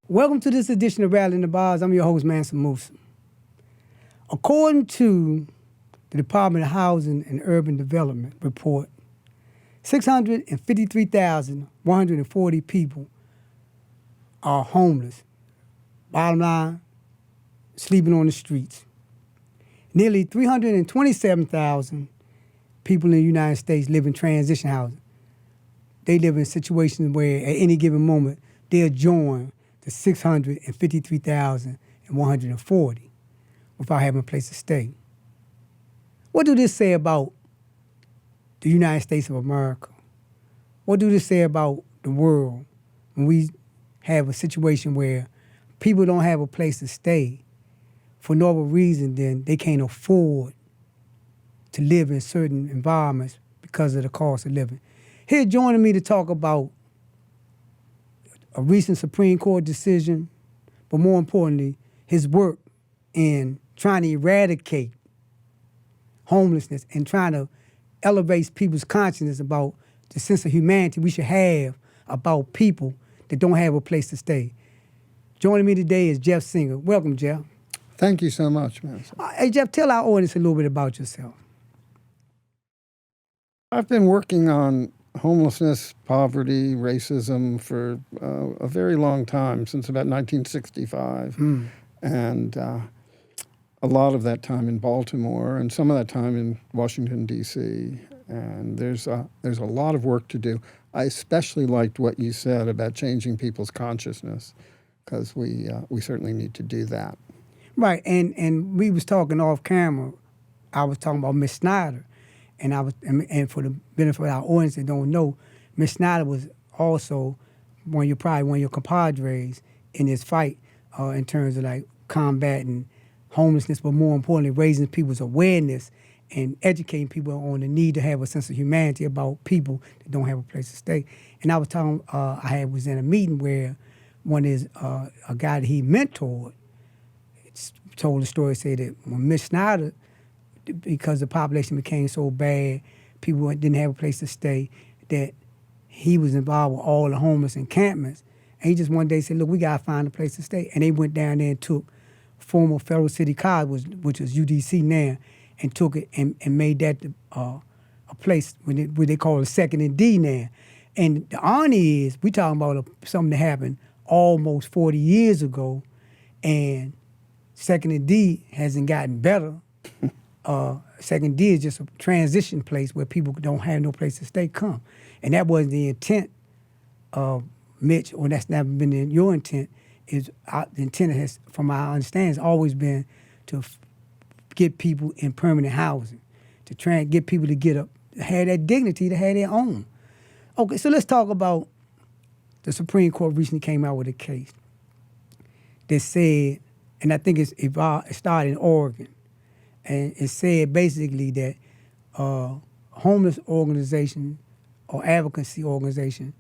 Welcome to this edition of Rattling the Bars. I'm your host, Mansa Musa. According to the Department of Housing and Urban Development report, 653,140 people are homeless. Bottom line, sleeping on the streets. Nearly 327,000 people in the United States live in transition housing. They live in situations where at any given moment they're joined to 653,140 without having a place to stay. What do this say about the United States of America? What do this say about the world when we have a situation where people don't have a place to stay for no other reason than they can't afford to live in certain environments because of the cost of living? Here joining me to talk about a recent Supreme Court decision, but more importantly, his work in trying to eradicate homelessness and trying to elevate people's consciousness about the sense of humanity we should have about people that don't have a place to stay. Joining me today is Jeff Singer. Welcome, Jeff. Thank you so much, man. Hey, Jeff, tell our audience a little bit about yourself. I've been working on homelessness, poverty, racism for a very long time, since about 1965. And a lot of that time in Baltimore and some of that time in Washington, D.C. And there's a lot of work to do. I especially liked what you said about changing people's consciousness, because we certainly need to do that. Right, and we was talking off camera. I was talking about Miss Snyder. And for the benefit of our audience that don't know, Miss Snyder was also probably one of your compadres in this fight in terms of like combating homelessness, but more importantly, raising people's awareness and educating people on the need to have a sense of humanity about people that don't have a place to stay. And I was talking, was in a meeting where a guy that he mentored told the story, said that when Miss Snyder, because the population became so bad, people didn't have a place to stay, that he was involved with all the homeless encampments. And he just one day said, look, we got to find a place to stay. And they went down there and took former Federal City College, which is UDC now, and took it and made that a place where they call it Second and D now. And the irony is, we talking about something that happened almost 40 years ago, and Second and D hasn't gotten better. Second D is just a transition place where people don't have no place to stay come. And that wasn't the intent of Mitch, or that's never been your intent. The intent has, from our understanding, has always been to get people in permanent housing, to try and get people to get up, to have that dignity, to have their own. Okay, so let's talk about the Supreme Court recently came out with a case that said, and I think it started in Oregon, and it said basically that homeless organization or advocacy organization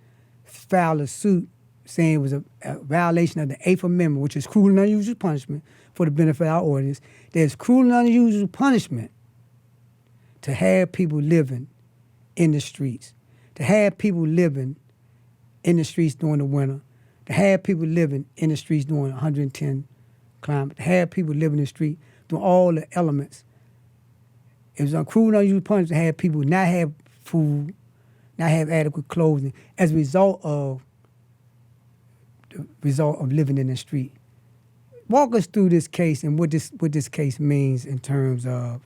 filed a suit saying it was a violation of the Eighth Amendment, which is cruel and unusual punishment, for the benefit of our audience. There's cruel and unusual punishment to have people living in the streets, to have people living in the streets during the winter, to have people living in the streets during 110 climate, to have people living in the street doing all the elements. It was cruel and unusual punishment to have people not have food, not have adequate clothing as a result of living in the street. Walk us through this case and what this case means in terms of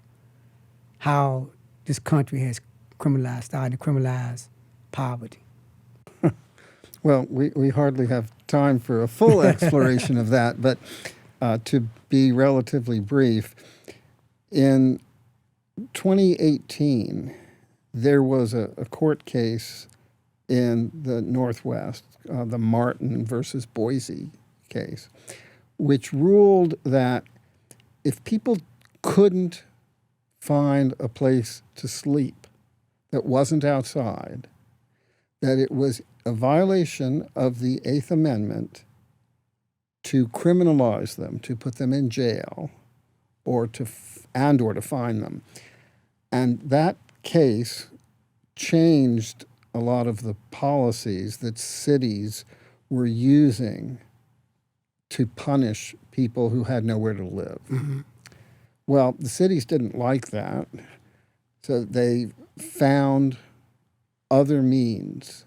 how this country has started to criminalize poverty. Well, we hardly have time for a full exploration of that, but to be relatively brief, in 2018, there was a court case in the Northwest, the Martin versus Boise case, which ruled that if people couldn't find a place to sleep that wasn't outside, that it was a violation of the Eighth Amendment to criminalize them, to put them in jail, or to fine them. And that case changed a lot of the policies that cities were using to punish people who had nowhere to live. Mm-hmm. Well, the cities didn't like that, so they found other means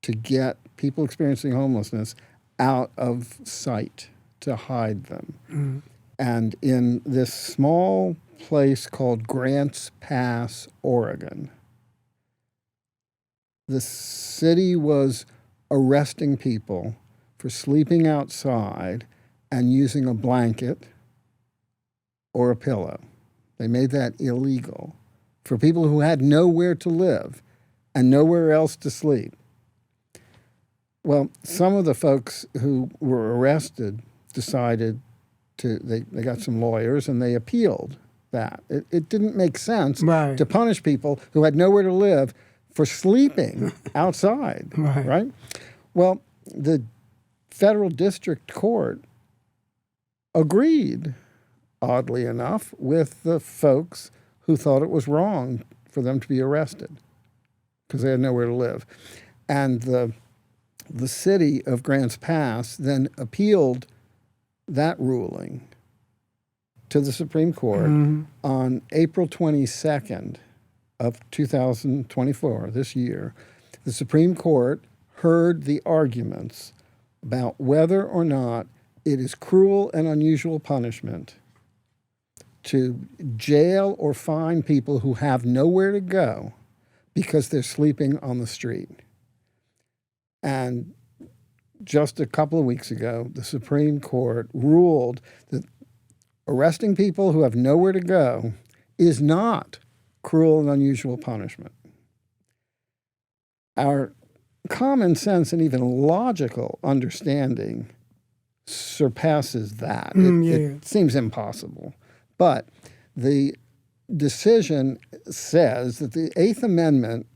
to get people experiencing homelessness out of sight, to hide them. Mm-hmm. And in this small place called Grants Pass, Oregon, the city was arresting people for sleeping outside and using a blanket or a pillow. They made that illegal for people who had nowhere to live and nowhere else to sleep. Well, some of the folks who were arrested decided they got some lawyers and they appealed that. It didn't make sense Right. to punish people who had nowhere to live for sleeping outside, right? Well, the federal district court agreed, oddly enough, with the folks who thought it was wrong for them to be arrested because they had nowhere to live. And the city of Grants Pass then appealed that ruling to the Supreme Court on April 22nd of 2024, this year. The Supreme Court heard the arguments about whether or not it is cruel and unusual punishment to jail or fine people who have nowhere to go because they're sleeping on the street. And just a couple of weeks ago, the Supreme Court ruled that arresting people who have nowhere to go is not cruel and unusual punishment. Our common sense and even logical understanding surpasses that. It seems impossible. But the decision says that the Eighth Amendment,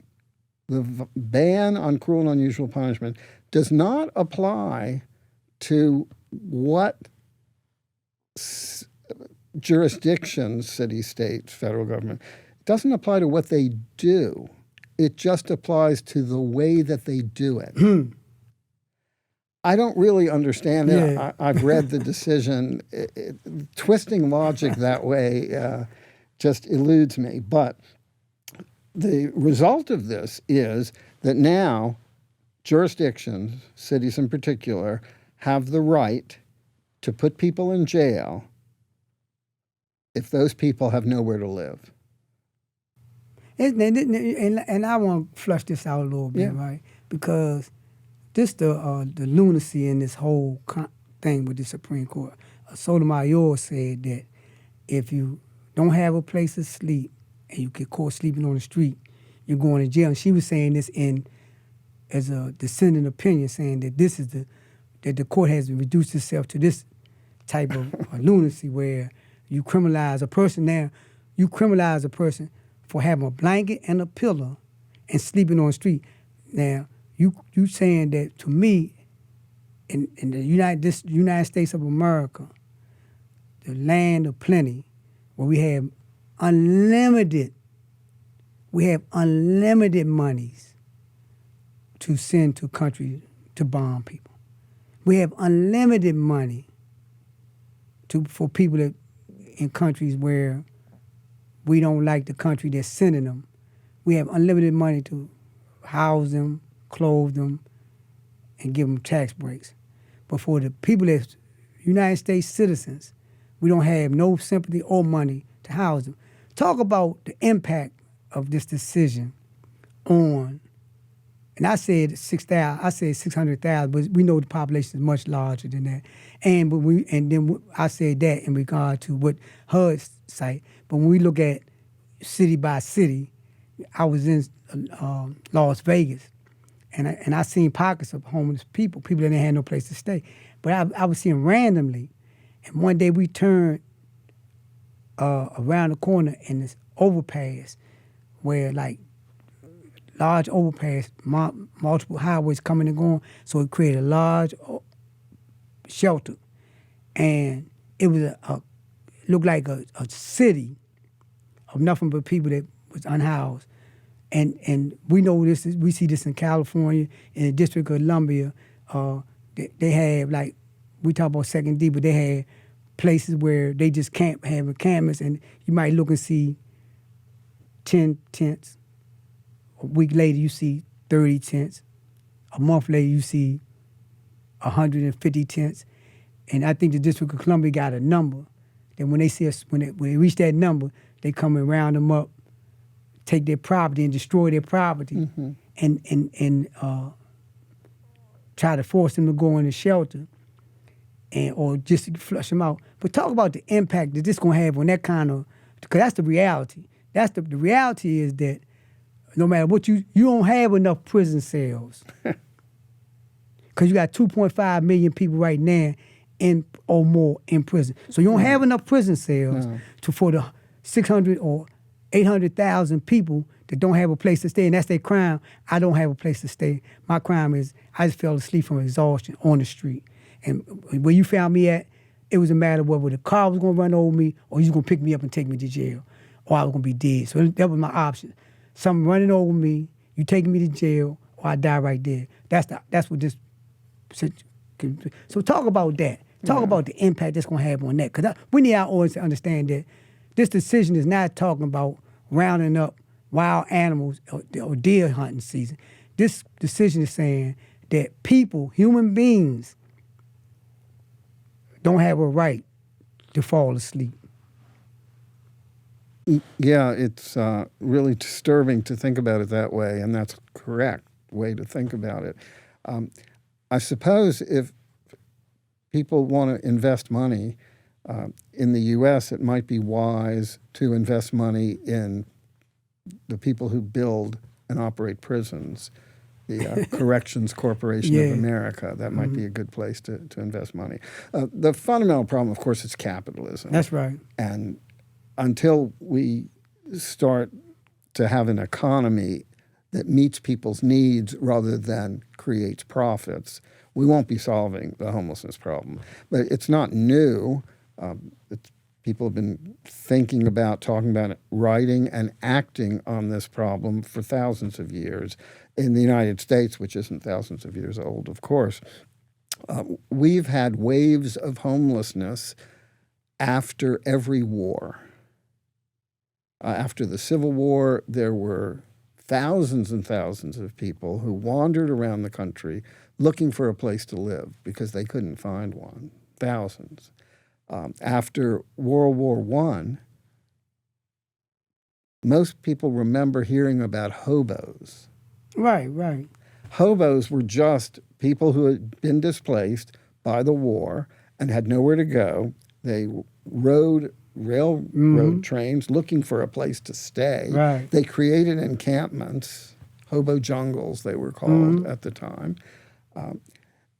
the ban on cruel and unusual punishment, does not apply to what jurisdictions, city, state, federal government. It doesn't apply to what they do. It just applies to the way that they do it. I don't really understand it. Yeah. I've read the decision. Twisting logic that way just eludes me. But the result of this is that now jurisdictions, cities in particular, have the right to put people in jail if those people have nowhere to live. And I want to flush this out a little bit, right? Because this the lunacy in this whole thing with the Supreme Court. Sotomayor said that if you don't have a place to sleep and you get caught sleeping on the street, you're going to jail. And she was saying this as a dissenting opinion, saying that that the court has reduced itself to this type of lunacy where you criminalize a person. Now, you criminalize a person for having a blanket and a pillow and sleeping on the street. Now, you saying that to me, in the United States of America, the land of plenty, where we have unlimited monies to send to countries to bomb people. We have unlimited money for people in countries where we don't like the country that's sending them. We have unlimited money to house them, clothe them, and give them tax breaks. But for the people that's United States citizens, we don't have no sympathy or money to house them. Talk about the impact of this decision on, and I said 6,000, I said 600,000, but we know the population is much larger than that. And then I said that in regard to what HUD's say. But when we look at city by city, I was in Las Vegas, and I seen pockets of homeless people that didn't have no place to stay. But I was seeing randomly, and one day we turned around the corner in this overpass where like large overpass, multiple highways coming and going, so it created a large shelter. And it was looked like a city of nothing but people that was unhoused. And we know this is, we see this in California, in the District of Columbia. They have, like, we talk about Second D, but they have places where they just camp, have encampments, and you might look and see 10 tents. A week later, you see 30 tents. A month later, you see 150 tents. And I think the District of Columbia got a number. Then when they see us, when they reach that number, they come and round them up, take their property and destroy their property, and try to force them to go in a shelter, and or just to flush them out. But talk about the impact that this gonna have on that kind of, because that's the reality. That's the reality is that no matter what you don't have enough prison cells, because you got 2.5 million people right now in or more in prison. So you don't have enough prison cells for the 600 or 800,000 people that don't have a place to stay, and that's their crime. I don't have a place to stay. My crime is I just fell asleep from exhaustion on the street. And where you found me at, it was a matter of whether the car was going to run over me or you was going to pick me up and take me to jail, or I was going to be dead. So that was my option. Something running over me, you taking me to jail, or I die right there. That's what this. So talk about that. Talk about the impact that's going to have on that. Because we need our audience to understand that this decision is not talking about rounding up wild animals or deer hunting season. This decision is saying that people, human beings, don't have a right to fall asleep. Yeah, it's really disturbing to think about it that way, and that's a correct way to think about it. I suppose if people want to invest money in the U.S., it might be wise to invest money in the people who build and operate prisons, the Corrections Corporation of America. That might be a good place to invest money. The fundamental problem, of course, is capitalism. That's right. And until we start to have an economy that meets people's needs rather than creates profits, we won't be solving the homelessness problem. But it's not new. People have been thinking about, talking about it, writing and acting on this problem for thousands of years. In the United States, which isn't thousands of years old, of course, we've had waves of homelessness after every war. After the Civil War, there were thousands and thousands of people who wandered around the country looking for a place to live because they couldn't find one. Thousands. After World War I, most people remember hearing about hobos. Right, right. Hobos were just people who had been displaced by the war and had nowhere to go. They rode railroad trains looking for a place to stay. Right. They created encampments, hobo jungles they were called at the time.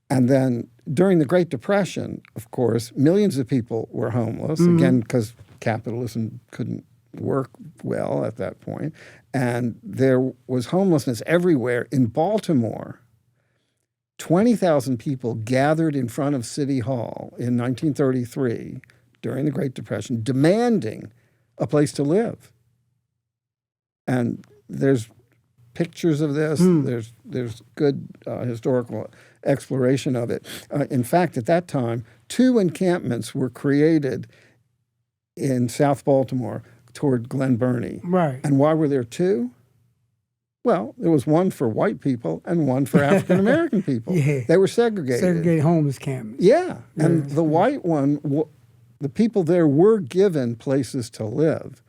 And then during the Great Depression, of course, millions of people were homeless, again, because capitalism couldn't work well at that point. And there was homelessness everywhere. In Baltimore, 20,000 people gathered in front of City Hall in 1933 during the Great Depression, demanding a place to live. And there's pictures of this. There's good historical exploration of it. In fact, at that time, 2 encampments were created in South Baltimore toward Glen Burnie. Right. And why were there 2? Well, there was one for white people and one for African American people. They were segregated. Segregated homeless camps. Yeah. And the white one, the people there were given places to live.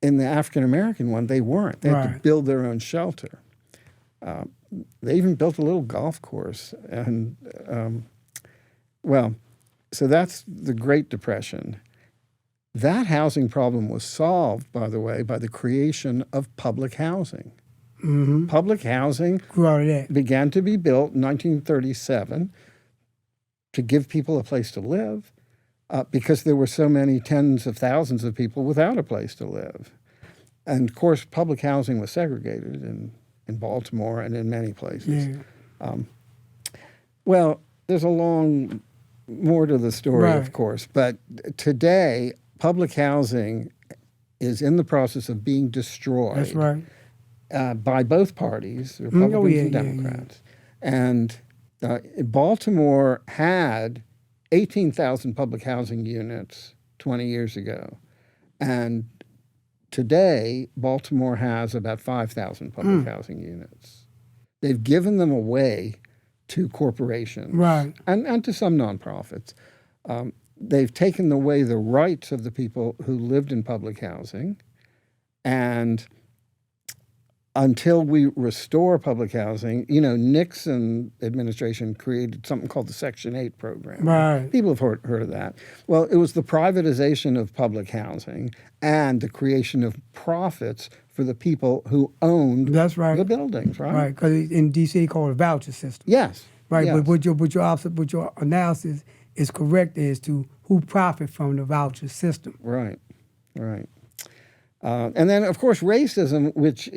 In the African American one, they weren't. They had to build their own shelter. They even built a little golf course. And, so that's the Great Depression. That housing problem was solved, by the way, by the creation of public housing. Public housing began to be built in 1937 to give people a place to live because there were so many tens of thousands of people without a place to live. And, of course, public housing was segregated in Baltimore and in many places. Well, there's a long more to the story, of course. But today, public housing is in the process of being destroyed. That's right. by both parties, Republicans and Democrats. And Baltimore had 18,000 public housing units 20 years ago. And today, Baltimore has about 5,000 public housing units. They've given them away to corporations and to some nonprofits. They've taken away the rights of the people who lived in public housing. And until we restore public housing, Nixon administration created something called the Section 8 program. Right. People have heard of that. Well, it was the privatization of public housing and the creation of profits for the people who owned the buildings, right? Right, because in D.C. they call it a voucher system. Yes. Right, yes. but your analysis is correct as to who profit from the voucher system. Right. And then, of course, racism, which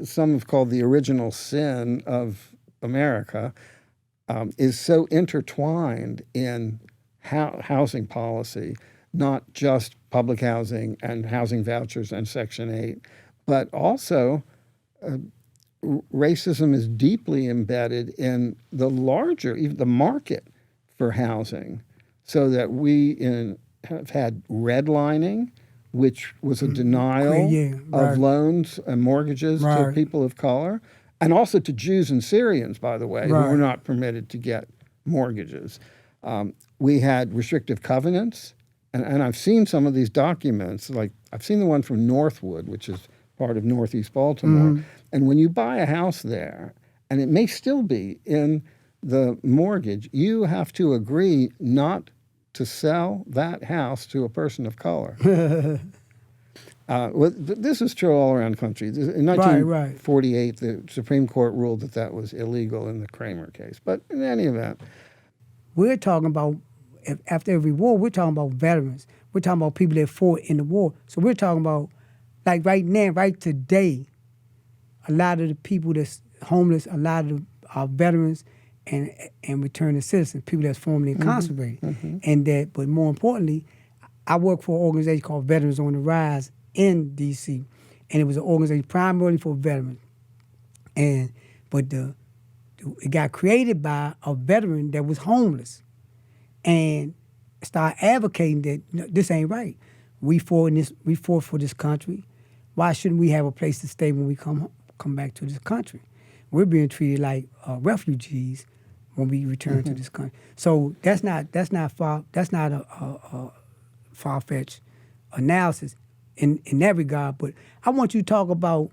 some have called the original sin of America, is so intertwined in housing policy, not just public housing and housing vouchers and Section 8, but also racism is deeply embedded in the larger, even the market for housing, so that we have had redlining, which was a denial of loans and mortgages to people of color, and also to Jews and Syrians, by the way, who were not permitted to get mortgages. We had restrictive covenants, and I've seen some of these documents, like I've seen the one from Northwood, which is part of Northeast Baltimore, and when you buy a house there, and it may still be in the mortgage, you have to agree not to sell that house to a person of color. This is true all around the country. In 1948, the Supreme Court ruled that was illegal in the Kramer case. But in any event, we're talking about, after every war, we're talking about veterans. We're talking about people that fought in the war. So we're talking about, like right now, right today, a lot of the people that's homeless, a lot of our veterans and returning citizens, people that's formerly incarcerated. And that, but more importantly, I work for an organization called Veterans on the Rise in D.C., and it was an organization primarily for veterans. But it got created by a veteran that was homeless, and started advocating that this ain't right. We fought for this country. Why shouldn't we have a place to stay when we come back to this country? We're being treated like refugees when we return to this country. So that's not a far-fetched analysis in that regard. But I want you to talk about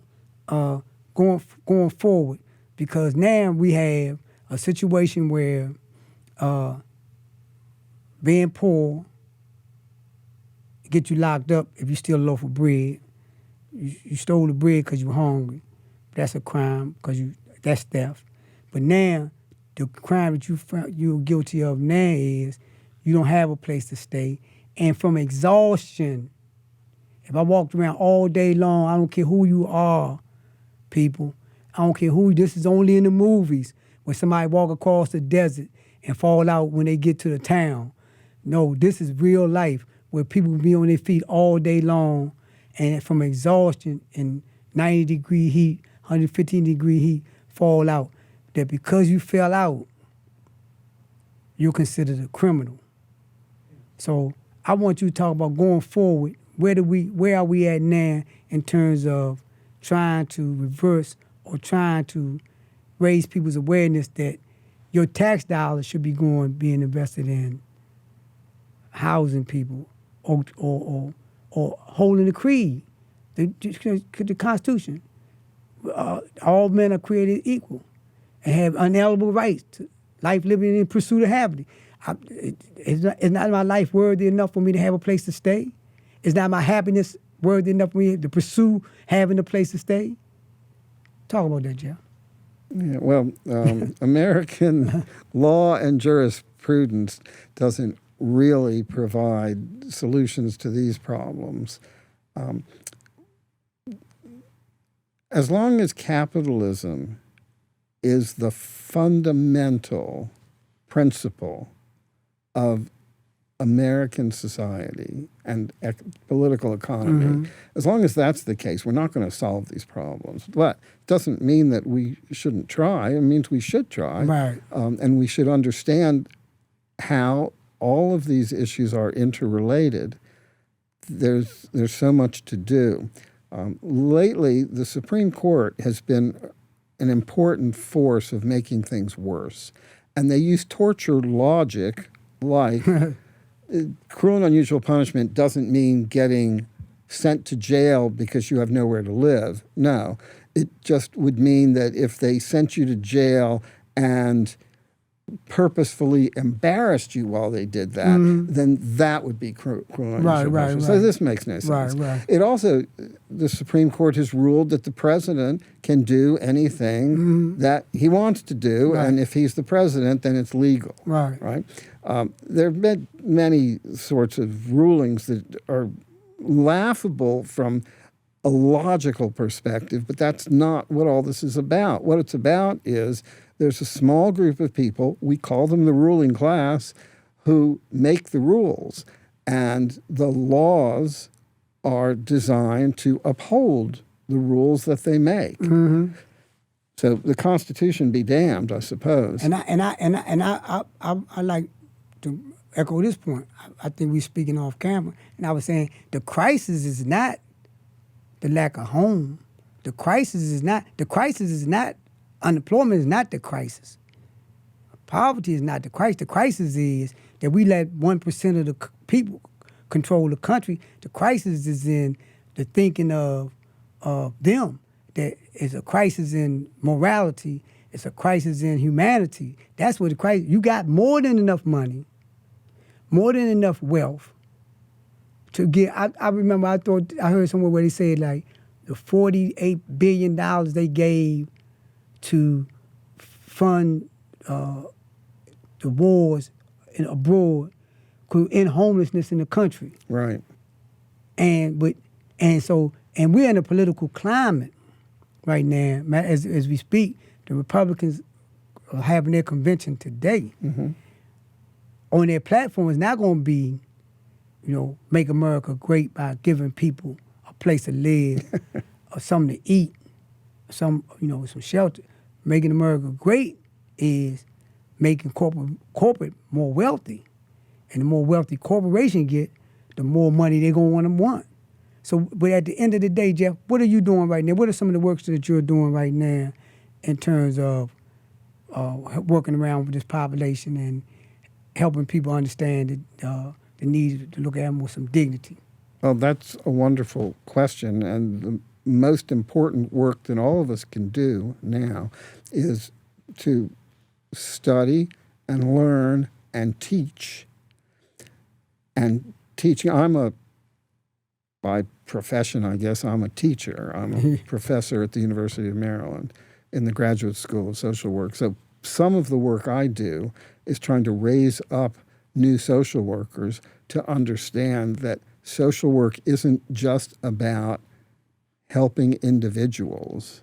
going forward, because now we have a situation where being poor get you locked up if you steal a loaf of bread. You stole the bread because you were hungry. That's a crime because that's theft. But now the crime that you're guilty of now is you don't have a place to stay. And from exhaustion, if I walked around all day long, I don't care who you are, people. I don't care who. This is only in the movies when somebody walk across the desert and fall out when they get to the town. No, this is real life where people be on their feet all day long, and from exhaustion in 90-degree heat, 115-degree heat, fall out. That because you fell out, you're considered a criminal. So I want you to talk about going forward. Where are we at now in terms of trying to reverse or trying to raise people's awareness that your tax dollars should be being invested in housing people or holding the creed, the Constitution. All men are created equal and have unalienable rights to life, liberty, and pursuit of happiness. It's not my life worthy enough for me to have a place to stay? Is not my happiness worthy enough for me to pursue having a place to stay? Talk about that, Jeff. Yeah, well, American law and jurisprudence doesn't really provide solutions to these problems. As long as capitalism is the fundamental principle of American society and political economy, as long as that's the case, we're not going to solve these problems. But it doesn't mean that we shouldn't try. It means we should try. Right. And we should understand how all of these issues are interrelated. There's so much to do. Lately, the Supreme Court has been an important force of making things worse. And they use torture logic like cruel and unusual punishment doesn't mean getting sent to jail because you have nowhere to live. No, it just would mean that if they sent you to jail and purposefully embarrassed you while they did that, then that would be cruel and unusual punishment. So this makes no sense. Right. It also, the Supreme Court has ruled that the president can do anything that he wants to do, and if he's the president, then it's legal. Right. There have been many sorts of rulings that are laughable from a logical perspective, but that's not what all this is about. What it's about is there's a small group of people, we call them the ruling class, who make the rules. And the laws are designed to uphold the rules that they make. So the Constitution be damned, I suppose. And I like to echo this point. I think we're speaking off camera. And I was saying the crisis is not the lack of home. The crisis is not unemployment is not the crisis. Poverty is not the crisis. The crisis is that we let 1% of the people control the country. The crisis is in the thinking of them. That is a crisis in morality. It's a crisis in humanity. That's what the crisis. You got more than enough money, more than enough wealth to get. I remember I heard somewhere where they said like the $48 billion they gave to fund the wars abroad could end homelessness in the country. Right. And we're in a political climate right now. As we speak, the Republicans are having their convention today. On their platform is not going to be, make America great by giving people a place to live, or something to eat, some shelter. Making America great is making corporate more wealthy. And the more wealthy corporation get, the more money they're going to want. So, but at the end of the day, Jeff, what are you doing right now? What are some of the works that you're doing right now in terms of working around with this population and helping people understand the need to look at them with some dignity? Well, that's a wonderful question. And the most important work that all of us can do now is to study and learn and teach. And teaching, by profession, I guess, I'm a teacher. I'm a professor at the University of Maryland in the Graduate School of Social Work. So some of the work I do is trying to raise up new social workers to understand that social work isn't just about helping individuals.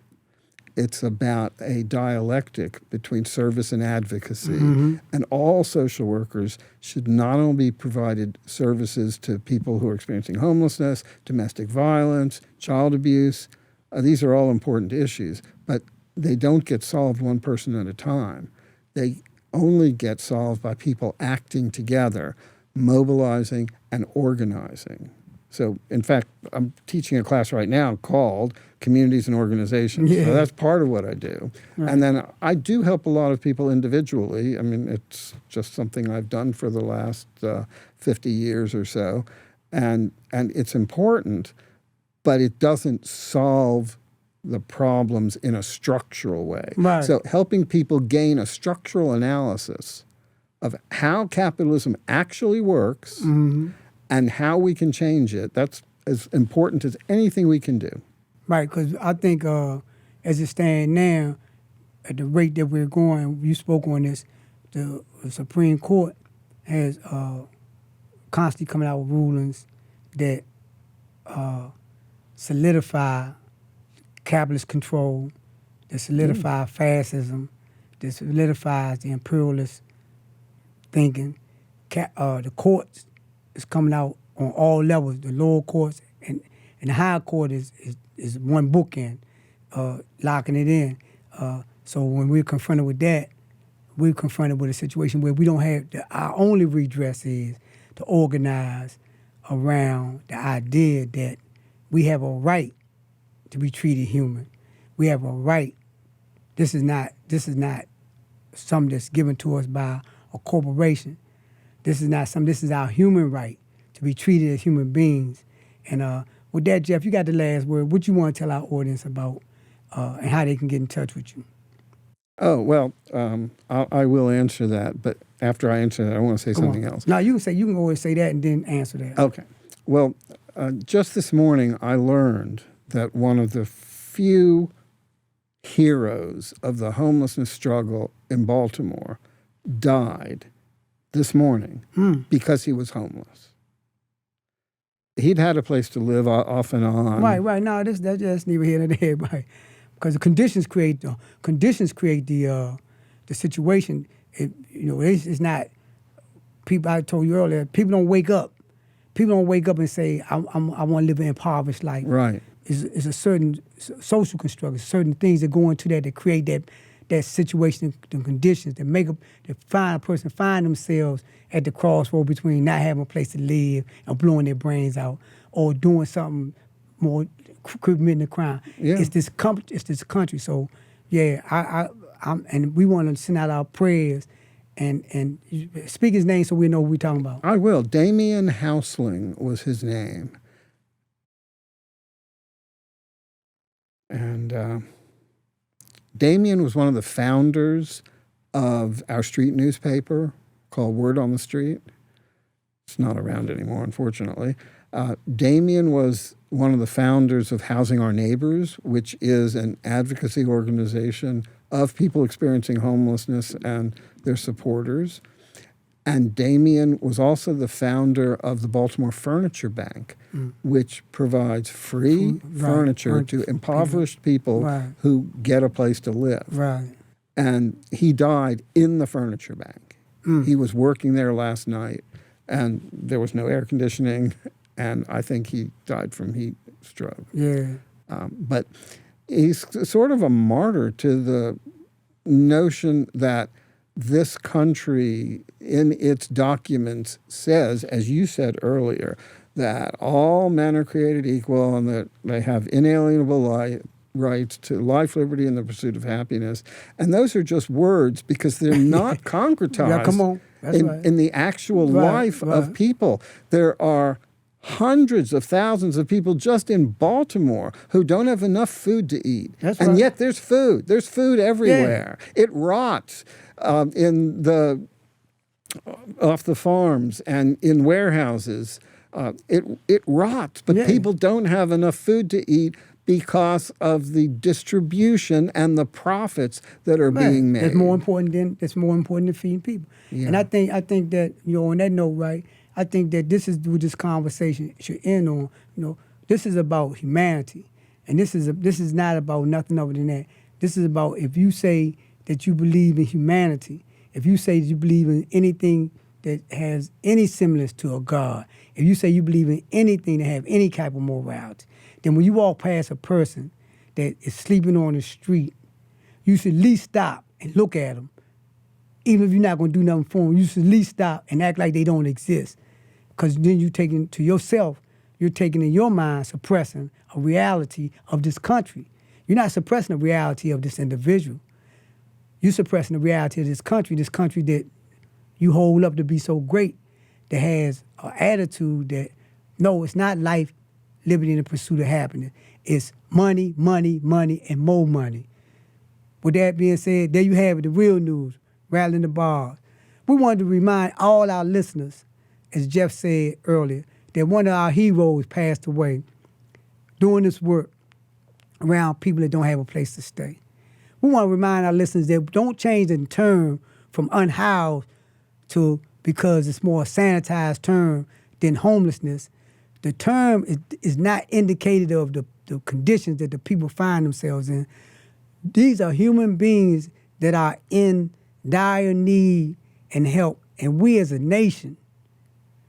It's about a dialectic between service and advocacy. And all social workers should not only be provided services to people who are experiencing homelessness, domestic violence, child abuse. These are all important issues, but they don't get solved one person at a time. They only get solved by people acting together, mobilizing and organizing. So, in fact, I'm teaching a class right now called Communities and Organizations. So that's part of what I do. And then I do help a lot of people individually. I mean, it's just something I've done for the last 50 years or so. And it's important, but it doesn't solve the problems in a structural way. Right. So helping people gain a structural analysis of how capitalism actually works and how we can change it, that's as important as anything we can do. Right, because I think as it stands now, at the rate that we're going, you spoke on this, the Supreme Court has constantly coming out with rulings that solidify capitalist control, that solidify fascism, that solidifies the imperialist thinking, the courts is coming out on all levels. The lower courts and the higher court is one bookend, locking it in. So when we're confronted with that, we're confronted with a situation where we don't have our only redress is to organize around the idea that we have a right to be treated human. We have a right. This is not something that's given to us by a corporation. This is not something. This is our human right to be treated as human beings. And with that, Jeff, you got the last word. What you want to tell our audience about and how they can get in touch with you? Oh, well, I will answer that, but after I answer that, I want to say something else. No, you can always say that and then answer that. Okay. Well, just this morning, I learned that one of the few heroes of the homelessness struggle in Baltimore died this morning because he was homeless. He'd had a place to live off and on. Right. No, that's neither here nor there, right? Because the conditions create the situation. It's not people. I told you earlier, people don't wake up. People don't wake up and say, I want to live an impoverished life. Right. It's a certain social construct, certain things that go into that create that situation, the conditions that find a person find themselves at the crossroad between not having a place to live and blowing their brains out or doing something more, committing a crime. Yeah. It's this country. So, yeah, and we want to send out our prayers and speak his name so we know what we're talking about. I will. Damian Housling was his name. And Damian was one of the founders of our street newspaper called Word on the Street. It's not around anymore, unfortunately. Damian was one of the founders of Housing Our Neighbors, which is an advocacy organization of people experiencing homelessness and their supporters. And Damian was also the founder of the Baltimore Furniture Bank, which provides free furniture to impoverished people who get a place to live. Right. And he died in the furniture bank. He was working there last night, and there was no air conditioning, and I think he died from heat stroke. Yeah. But he's sort of a martyr to the notion that this country, in its documents, says, as you said earlier, that all men are created equal and that they have inalienable rights to life, liberty, and the pursuit of happiness. And those are just words because they're not concretized in the actual life of people. There are hundreds of thousands of people just in Baltimore who don't have enough food to eat. And yet there's food. There's food everywhere. Yeah. It rots off the farms and in warehouses. It rots, but people don't have enough food to eat because of the distribution and the profits that are being made. That's more important than feeding people. Yeah. And I think that, on that note, I think that this is what this conversation should end on. This is about humanity, and this is not about nothing other than that. This is about if you say that you believe in humanity, if you say that you believe in anything that has any semblance to a God, if you say you believe in anything that have any type of morality, then when you walk past a person that is sleeping on the street, you should at least stop and look at them. Even if you're not going to do nothing for them, you should at least stop and act like they don't exist. Because then you're taking to yourself, you're taking in your mind, suppressing a reality of this country. You're not suppressing the reality of this individual. You're suppressing the reality of this country that you hold up to be so great, that has an attitude that, no, it's not life, liberty, and the pursuit of happiness. It's money, money, money, and more money. With that being said, there you have it, the real news, Rattling the Bars. We wanted to remind all our listeners, as Jeff said earlier, that one of our heroes passed away doing this work around people that don't have a place to stay. We want to remind our listeners that don't change the term from unhoused to, because it's more a sanitized term than homelessness. The term is not indicated of the conditions that the people find themselves in. These are human beings that are in dire need and help. And we as a nation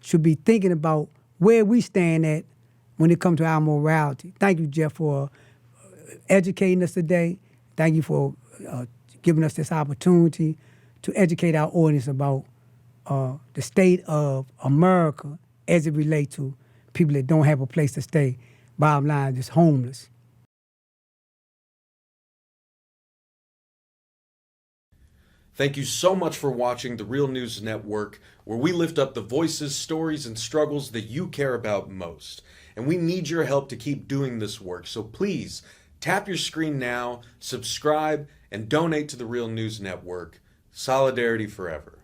should be thinking about where we stand at when it comes to our morality. Thank you, Jeff, for educating us today. Thank you for giving us this opportunity to educate our audience about the state of America as it relates to people that don't have a place to stay. Bottom line, just homeless. Thank you so much for watching the Real News Network, where we lift up the voices, stories, and struggles that you care about most. And we need your help to keep doing this work. So please, tap your screen now, subscribe, and donate to the Real News Network. Solidarity forever.